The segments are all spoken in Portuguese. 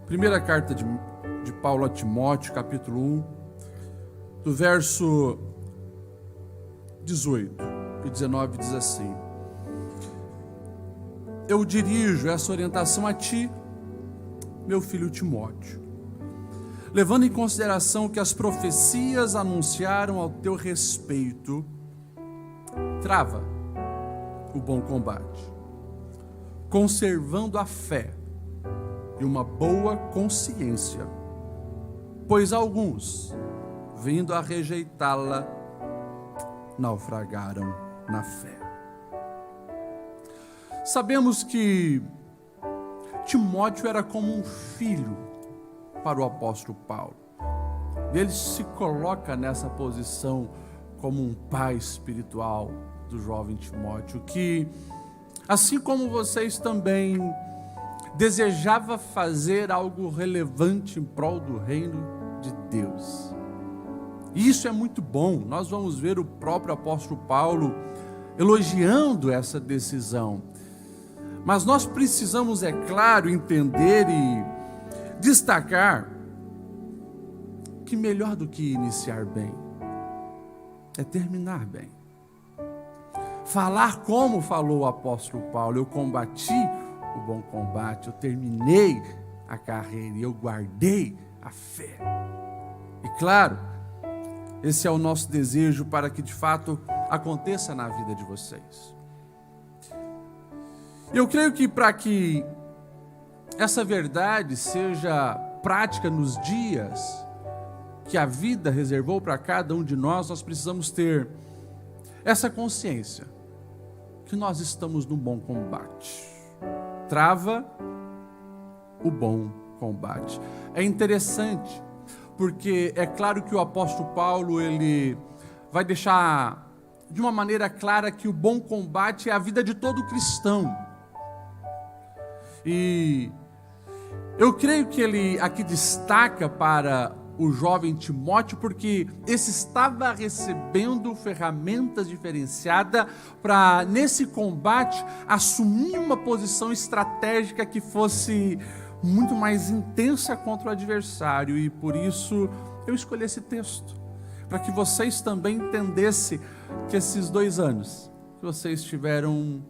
Primeira carta de Paulo a Timóteo, capítulo 1, do verso 18 e 19 diz assim: eu dirijo essa orientação a ti, meu filho Timóteo, levando em consideração que as profecias anunciaram ao teu respeito. Trava o bom combate, conservando a fé e uma boa consciência, pois alguns, vindo a rejeitá-la, naufragaram na fé. Sabemos que Timóteo era como um filho para o apóstolo Paulo. Ele se coloca nessa posição como um pai espiritual do jovem Timóteo, que, assim como vocês também, desejava fazer algo relevante em prol do reino de Deus. E isso é muito bom. Nós vamos ver o próprio apóstolo Paulo elogiando essa decisão. Mas nós precisamos, é claro, entender e destacar que melhor do que iniciar bem é terminar bem. Falar como falou o apóstolo Paulo: eu combati o bom combate, eu terminei a carreira e eu guardei a fé. E claro, esse é o nosso desejo para que de fato aconteça na vida de vocês. Eu creio que para que essa verdade seja prática nos dias que a vida reservou para cada um de nós, nós precisamos ter essa consciência que nós estamos no bom combate. Trava o bom combate. É interessante, porque é claro que o apóstolo Paulo, ele vai deixar de uma maneira clara que o bom combate é a vida de todo cristão. E eu creio que ele aqui destaca para o jovem Timóteo, porque esse estava recebendo ferramentas diferenciadas para, nesse combate, assumir uma posição estratégica que fosse muito mais intensa contra o adversário. E por isso eu escolhi esse texto, para que vocês também entendessem que esses 2 anos que vocês estiveram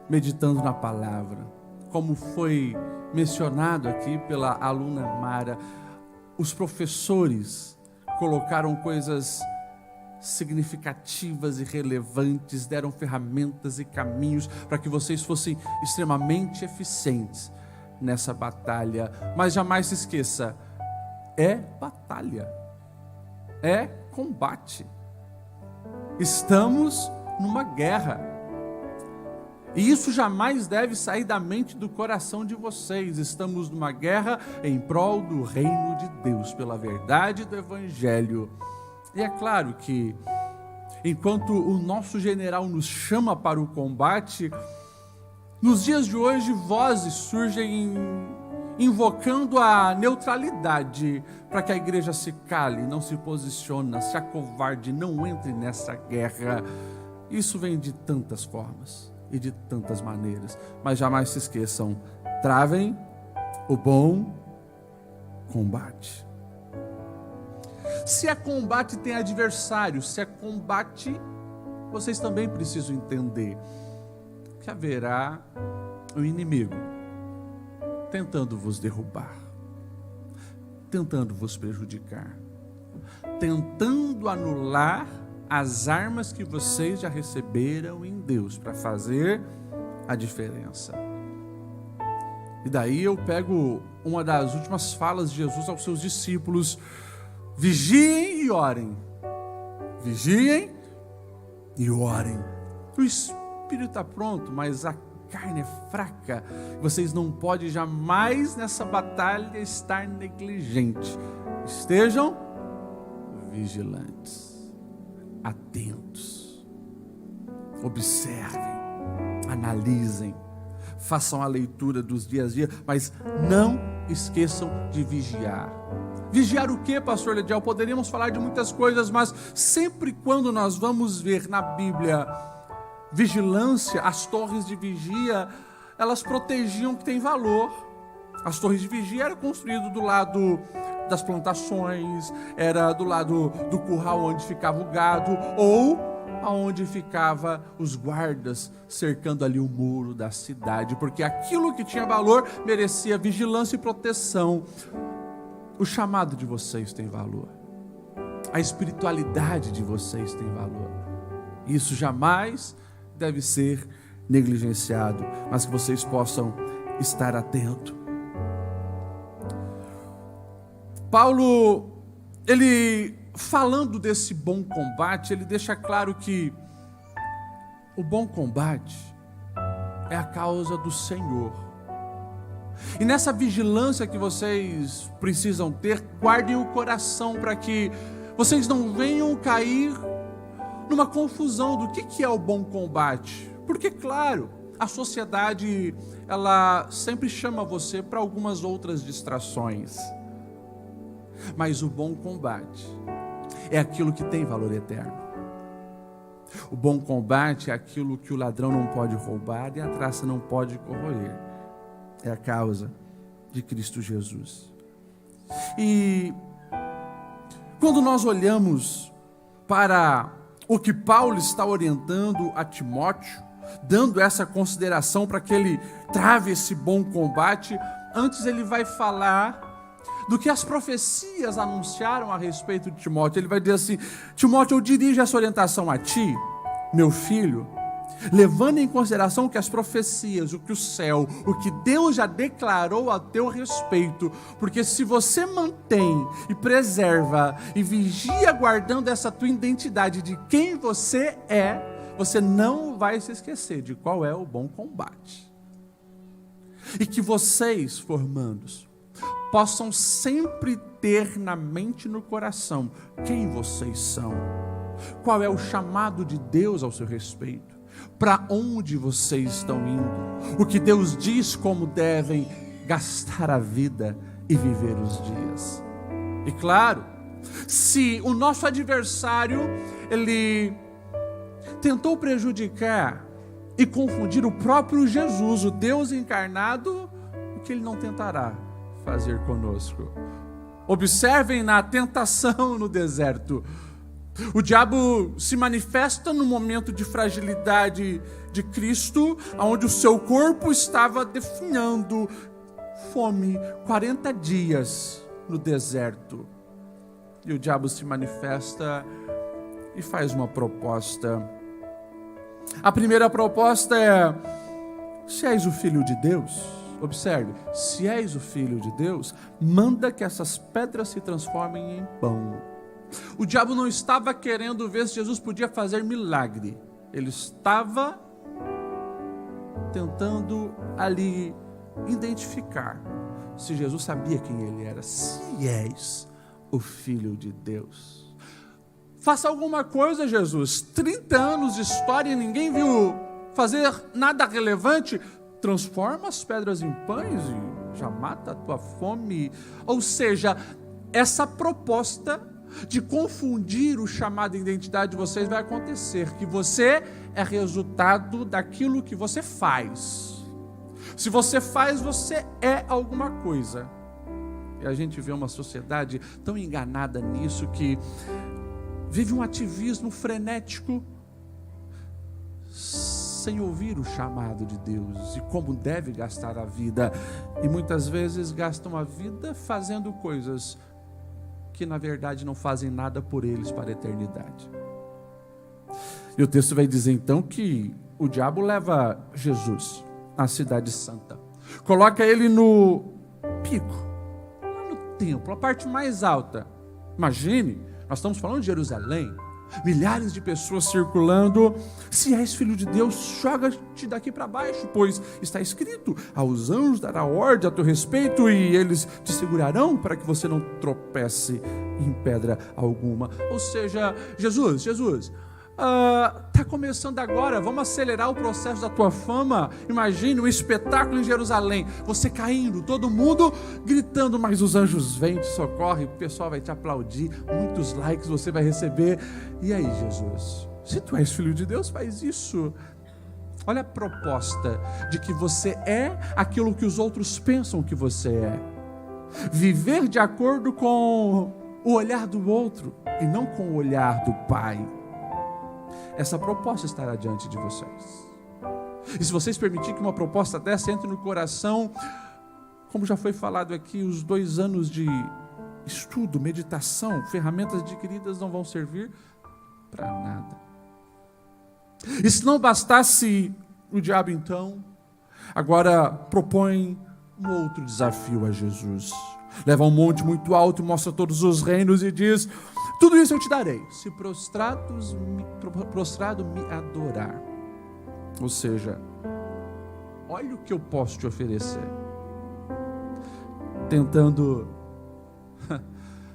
meditando na palavra, como foi mencionado aqui pela aluna Mara, os professores colocaram coisas significativas e relevantes, deram ferramentas e caminhos para que vocês fossem extremamente eficientes nessa batalha. Mas jamais se esqueça, é batalha, é combate. Estamos numa guerra. E isso jamais deve sair da mente e do coração de vocês. Estamos numa guerra em prol do reino de Deus, pela verdade do Evangelho. E é claro que, enquanto o nosso general nos chama para o combate, nos dias de hoje vozes surgem invocando a neutralidade, para que a igreja se cale, não se posicione, se acovarde, não entre nessa guerra. Isso vem de tantas formas e de tantas maneiras, mas jamais se esqueçam, travem o bom combate. Se é combate, tem adversário. Se é combate, vocês também precisam entender que haverá um inimigo tentando vos derrubar, tentando vos prejudicar, tentando anular as armas que vocês já receberam em Deus para fazer a diferença. E daí eu pego uma das últimas falas de Jesus aos seus discípulos: vigiem e orem. Vigiem e orem. O espírito está pronto, mas a carne é fraca. Vocês não podem jamais nessa batalha estar negligentes. Estejam vigilantes, atentos, observem, analisem, façam a leitura dos dias a dia, mas não esqueçam de vigiar. Vigiar o que, pastor Lediel? Poderíamos falar de muitas coisas, mas sempre quando nós vamos ver na Bíblia vigilância, as torres de vigia, elas protegiam o que tem valor. As torres de vigia eram construídas do lado das plantações, era do lado do curral onde ficava o gado, ou aonde ficava os guardas cercando ali o muro da cidade, porque aquilo que tinha valor merecia vigilância e proteção. O chamado de vocês tem valor, a espiritualidade de vocês tem valor. Isso jamais deve ser negligenciado, mas que vocês possam estar atentos. Paulo, ele falando desse bom combate, ele deixa claro que o bom combate é a causa do Senhor. E nessa vigilância que vocês precisam ter, guardem o coração para que vocês não venham cair numa confusão do que é o bom combate. Porque, claro, a sociedade, ela sempre chama você para algumas outras distrações. Mas o bom combate é aquilo que tem valor eterno. O bom combate é aquilo que o ladrão não pode roubar e a traça não pode corroer. É a causa de Cristo Jesus. E quando nós olhamos para o que Paulo está orientando a Timóteo, dando essa consideração para que ele trave esse bom combate, antes ele vai falar do que as profecias anunciaram a respeito de Timóteo. Ele vai dizer assim: Timóteo, eu dirijo essa orientação a ti, meu filho, levando em consideração que as profecias, o que o céu, o que Deus já declarou a teu respeito, porque se você mantém e preserva e vigia guardando essa tua identidade de quem você é, você não vai se esquecer de qual é o bom combate. E que vocês, formandos, possam sempre ter na mente e no coração quem vocês são, qual é o chamado de Deus ao seu respeito, para onde vocês estão indo, o que Deus diz como devem gastar a vida e viver os dias. E claro, se o nosso adversário, ele tentou prejudicar e confundir o próprio Jesus, o Deus encarnado, o que ele não tentará fazer conosco. Observem na tentação no deserto. O diabo se manifesta no momento de fragilidade de Cristo, onde o seu corpo estava definhando fome, 40 dias no deserto. E o diabo se manifesta e faz uma proposta. A primeira proposta é: se és o Filho de Deus, observe, se és o Filho de Deus, manda que essas pedras se transformem em pão. O diabo não estava querendo ver se Jesus podia fazer milagre. Ele estava tentando ali identificar se Jesus sabia quem ele era. Se és o Filho de Deus, faça alguma coisa, Jesus. 30 anos de história e ninguém viu fazer nada relevante. Transforma as pedras em pães e já mata a tua fome. Ou seja, essa proposta de confundir o chamado identidade de vocês vai acontecer, que você é resultado daquilo que você faz. Se você faz, você é alguma coisa. E a gente vê uma sociedade tão enganada nisso, que vive um ativismo frenético, sem ouvir o chamado de Deus e como deve gastar a vida. E muitas vezes gastam a vida fazendo coisas que na verdade não fazem nada por eles para a eternidade. E o texto vai dizer então que o diabo leva Jesus à cidade santa, coloca ele no pico, lá no templo, a parte mais alta. Imagine, nós estamos falando de Jerusalém, milhares de pessoas circulando. Se és Filho de Deus, joga-te daqui para baixo, pois está escrito: aos anjos dará ordem a teu respeito e eles te segurarão para que você não tropece em pedra alguma. Ou seja, Jesus, está começando agora, vamos acelerar o processo da tua fama. Imagine um espetáculo em Jerusalém, você caindo, todo mundo gritando, mas os anjos vêm, te socorrem, o pessoal vai te aplaudir, muitos likes você vai receber. E aí, Jesus, se tu és Filho de Deus, faz isso. Olha a proposta de que você é aquilo que os outros pensam que você é. Viver de acordo com o olhar do outro e não com o olhar do Pai. Essa proposta estará diante de vocês. E se vocês permitirem que uma proposta dessa entre no coração, como já foi falado aqui, os 2 anos de estudo, meditação, ferramentas adquiridas não vão servir para nada. E se não bastasse, o diabo então, agora propõe um outro desafio a Jesus. Leva um monte muito alto e mostra todos os reinos e diz: tudo isso eu te darei, se prostrado me adorar. Ou seja, olha o que eu posso te oferecer. Tentando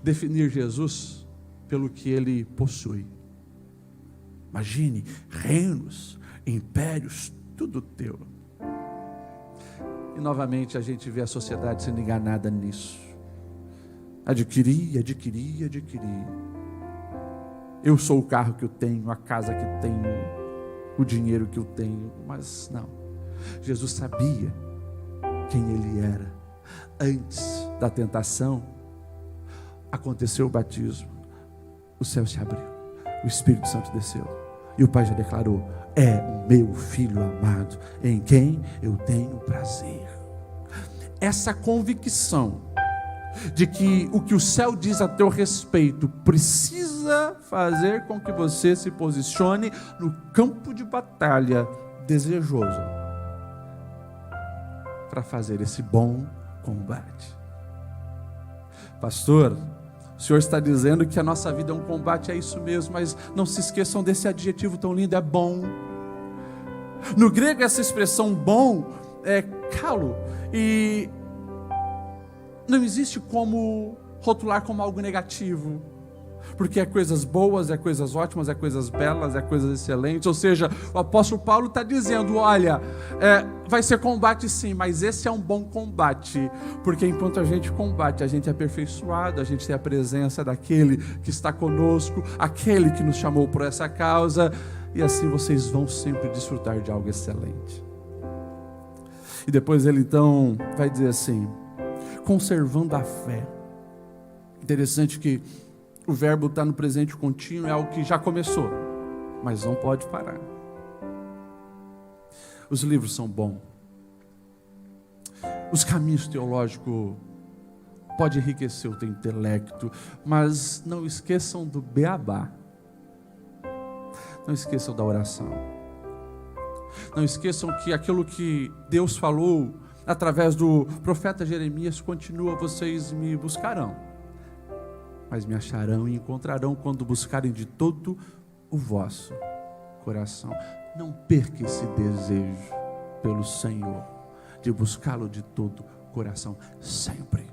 definir Jesus pelo que ele possui. Imagine, reinos, impérios, tudo teu. E novamente a gente vê a sociedade sendo enganada nisso. Adquirir. Eu sou o carro que eu tenho, a casa que tenho, o dinheiro que eu tenho. Mas não, Jesus sabia quem ele era. Antes da tentação, aconteceu o batismo, o céu se abriu, o Espírito Santo desceu, e o Pai já declarou: é o meu Filho amado, em quem eu tenho prazer. Essa convicção de que o que o céu diz a teu respeito precisa fazer com que você se posicione no campo de batalha desejoso para fazer esse bom combate. Pastor, o senhor está dizendo que a nossa vida é um combate, é isso mesmo, mas não se esqueçam desse adjetivo tão lindo, é bom. No grego essa expressão bom é kalo, e não existe como rotular como algo negativo, porque é coisas boas, é coisas ótimas, é coisas belas, é coisas excelentes. Ou seja, o apóstolo Paulo está dizendo: olha, vai ser combate sim, mas esse é um bom combate, porque enquanto a gente combate, a gente é aperfeiçoado, a gente tem a presença daquele que está conosco, aquele que nos chamou por essa causa, e assim vocês vão sempre desfrutar de algo excelente. E depois ele então vai dizer assim: conservando a fé. Interessante que o verbo está no presente contínuo, é algo que já começou, mas não pode parar. Os livros são bons, os caminhos teológicos podem enriquecer o teu intelecto, mas não esqueçam do beabá, não esqueçam da oração, não esqueçam que aquilo que Deus falou através do profeta Jeremias continua: vocês me buscarão, mas me acharão e encontrarão quando buscarem de todo o vosso coração. Não perca esse desejo pelo Senhor, de buscá-lo de todo o coração, sempre.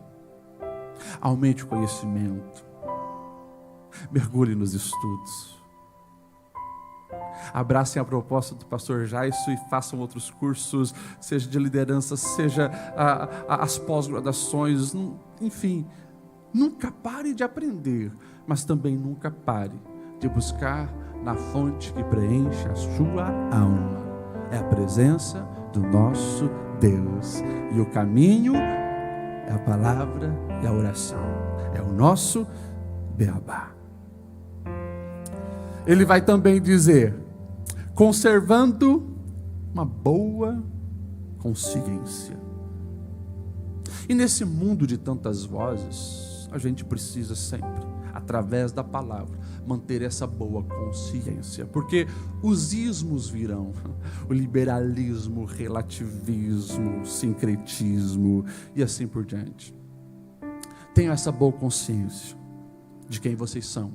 Aumente o conhecimento, mergulhe nos estudos, abracem a proposta do pastor Jaisso e façam outros cursos, seja de liderança, seja as pós-graduações, enfim. Nunca pare de aprender, mas também nunca pare de buscar na fonte que preenche a sua alma. É a presença do nosso Deus. E o caminho é a palavra e a oração. É o nosso beabá. Ele vai também dizer: conservando uma boa consciência. E nesse mundo de tantas vozes, a gente precisa sempre, através da palavra, manter essa boa consciência, porque os ismos virão, o liberalismo, o relativismo, o sincretismo e assim por diante. Tenham essa boa consciência de quem vocês são,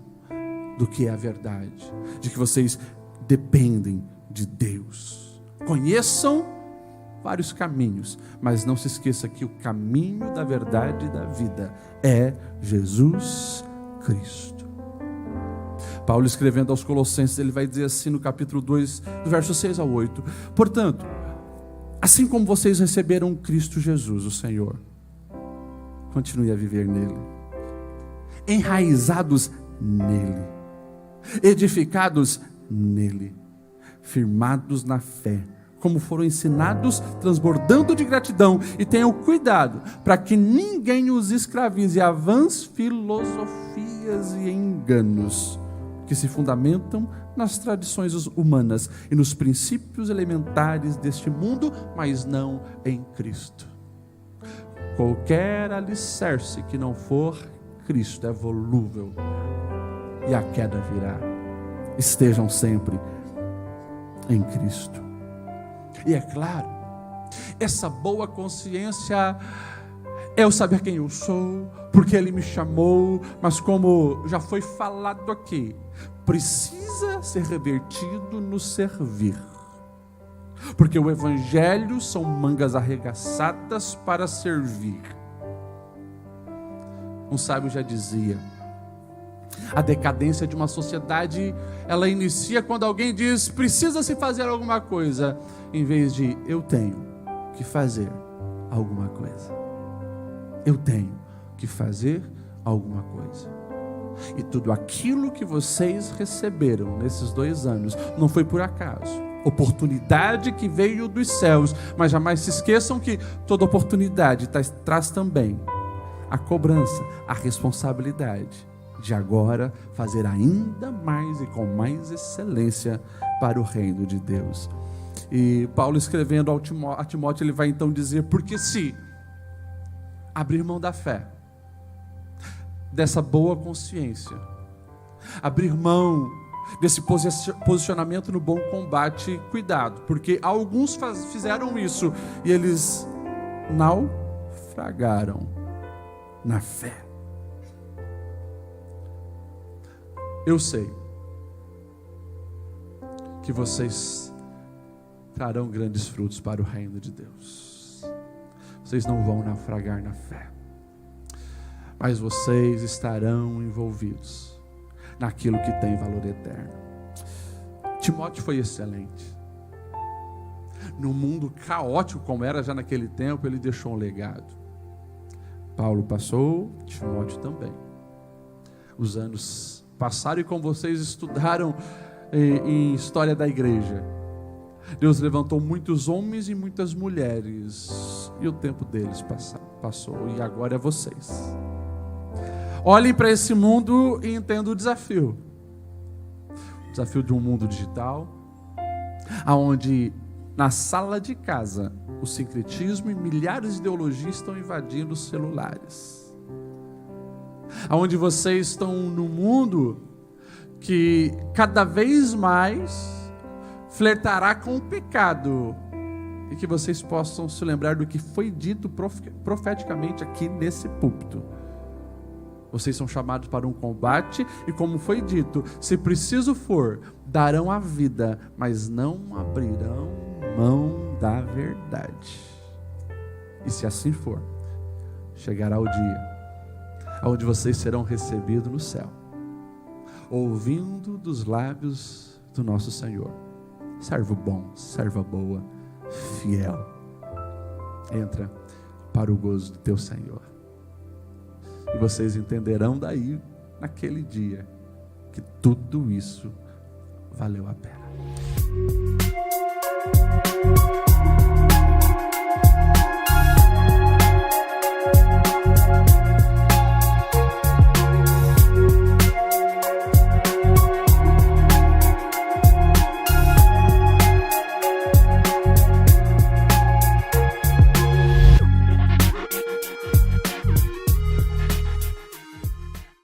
do que é a verdade, de que vocês dependem de Deus. Conheçam vários caminhos, mas não se esqueça que o caminho da verdade e da vida é Jesus Cristo. Paulo, escrevendo aos Colossenses, ele vai dizer assim no capítulo 2, do verso 6 ao 8: portanto, assim como vocês receberam Cristo Jesus, o Senhor, continue a viver nele, enraizados nele, edificados nele, firmados na fé, como foram ensinados, transbordando de gratidão, e tenham cuidado para que ninguém os escravize a vãs filosofias e enganos que se fundamentam nas tradições humanas e nos princípios elementares deste mundo, mas não em Cristo. Qualquer alicerce que não for Cristo é volúvel e a queda virá. Estejam sempre em Cristo. E é claro, essa boa consciência é eu saber quem eu sou, porque Ele me chamou, mas como já foi falado aqui, precisa ser revertido no servir. Porque o Evangelho são mangas arregaçadas para servir. Um sábio já dizia: a decadência de uma sociedade, ela inicia quando alguém diz, precisa se fazer alguma coisa, em vez de, eu tenho que fazer alguma coisa. Eu tenho que fazer alguma coisa. E tudo aquilo que vocês receberam nesses 2 anos, não foi por acaso. Oportunidade que veio dos céus, mas jamais se esqueçam que toda oportunidade traz também a cobrança, a responsabilidade de agora fazer ainda mais e com mais excelência para o reino de Deus. E Paulo, escrevendo a Timóteo, ele vai então dizer, porque se abrir mão da fé, dessa boa consciência, abrir mão desse posicionamento no bom combate, cuidado, porque alguns fizeram isso e eles naufragaram na fé. Eu sei que vocês trarão grandes frutos para o reino de Deus. Vocês não vão naufragar na fé, mas vocês estarão envolvidos naquilo que tem valor eterno. Timóteo foi excelente. No mundo caótico como era já naquele tempo, ele deixou um legado. Paulo passou, Timóteo também. Os anos passaram e como vocês estudaram em história da igreja, Deus levantou muitos homens e muitas mulheres, e o tempo deles passou, e agora é vocês. Olhem para esse mundo e entendam o desafio de um mundo digital, aonde na sala de casa o sincretismo e milhares de ideologias estão invadindo os celulares, aonde vocês estão num mundo que cada vez mais flertará com o pecado, e que vocês possam se lembrar do que foi dito profeticamente aqui nesse púlpito. Vocês são chamados para um combate, e como foi dito, se preciso for, darão a vida, mas não abrirão mão da verdade. E se assim for, chegará o dia onde vocês serão recebidos no céu, ouvindo dos lábios do nosso Senhor: servo bom, serva boa, fiel, entra para o gozo do teu Senhor. E vocês entenderão daí, naquele dia, que tudo isso valeu a pena.